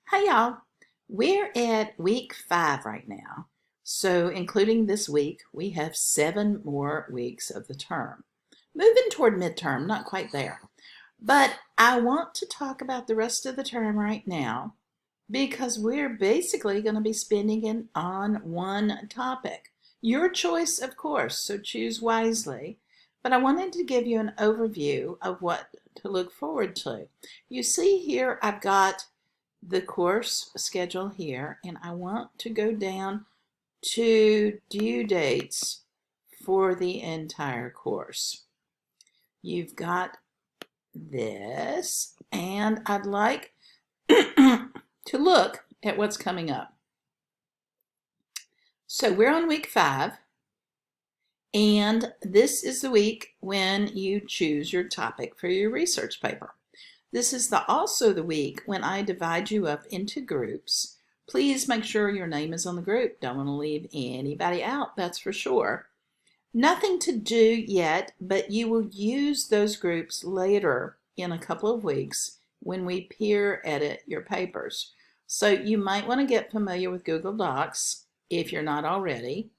Hi, y'all. We're at week 5 right now. So, including this week, we have 7 more weeks of the term. Moving toward midterm, not quite there. But I want to talk about the rest of the term right now because we're basically going to be spending it on one topic. Your choice, of course, so choose wisely. But I wanted to give you an overview of what to look forward to. You see here, I've got the course schedule here, and I want to go down to due dates for the entire course. You've got this, and I'd like to look at what's coming up. So we're on week 5, and this is the week when you choose your topic for your research paper. This is also the week when I divide you up into groups. Please make sure your name is on the group. Don't want to leave anybody out, that's for sure. Nothing to do yet, but you will use those groups later in a couple of weeks when we peer edit your papers. So you might want to get familiar with Google Docs if you're not already.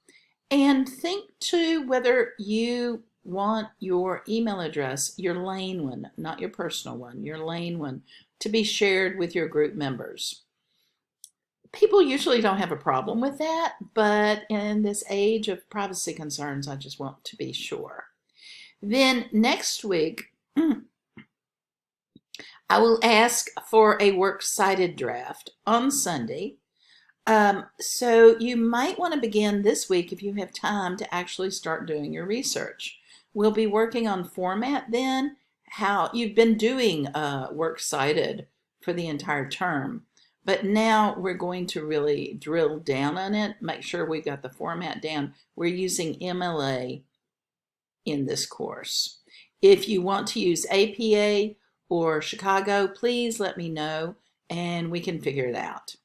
And think too whether you want your email address, your Lane one, not your personal one, your Lane one, to be shared with your group members. People usually don't have a problem with that, but in this age of privacy concerns, I just want to be sure. Then next week, I will ask for a works cited draft on Sunday. So you might want to begin this week if you have time to actually start doing your research. We'll be working on format then, how you've been doing works cited for the entire term. But now we're going to really drill down on it, make sure we've got the format down. We're using MLA in this course. If you want to use APA or Chicago, please let me know and we can figure it out.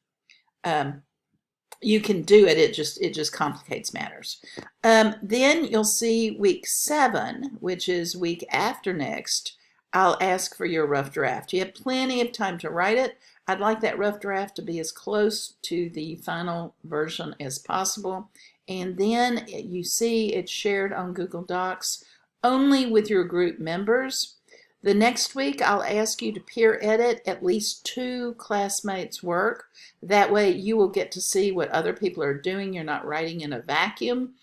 You can do it, it just complicates matters. Then you'll see week 7, which is week after next. I'll ask for your rough draft. You have plenty of time to write it. I'd like that rough draft to be as close to the final version as possible. And then you see it's shared on Google Docs only with your group members. The next week, I'll ask you to peer edit at least 2 classmates' work. That way you will get to see what other people are doing. You're not writing in a vacuum.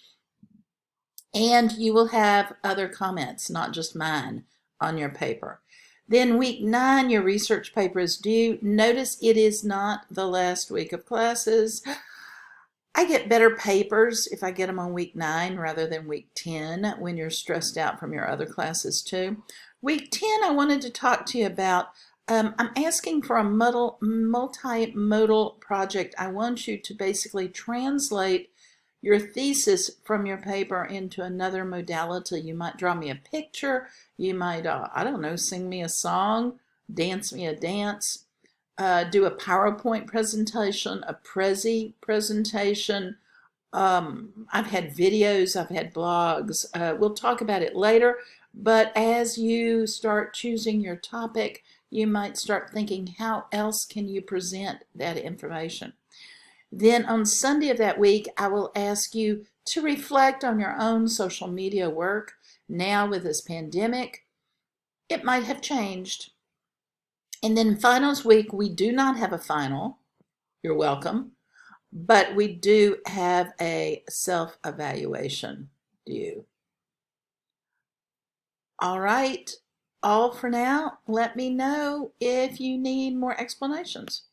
And you will have other comments, not just mine, on your paper. Then week 9, your research paper is due. Notice it is not the last week of classes. I get better papers if I get them on week 9 rather than week 10 when you're stressed out from your other classes too. Week 10, I wanted to talk to you about, I'm asking for a multimodal project. I want you to basically translate your thesis from your paper into another modality. You might draw me a picture. You might, I don't know, sing me a song, dance me a dance, do a PowerPoint presentation, a Prezi presentation. I've had videos, I've had blogs. We'll talk about it later. But as you start choosing your topic, you might start thinking, how else can you present that information? Then on Sunday of that week, I will ask you to reflect on your own social media work. Now with this pandemic, it might have changed. And then finals week, we do not have a final. You're welcome. But we do have a self-evaluation due. All right, all for now. Let me know if you need more explanations.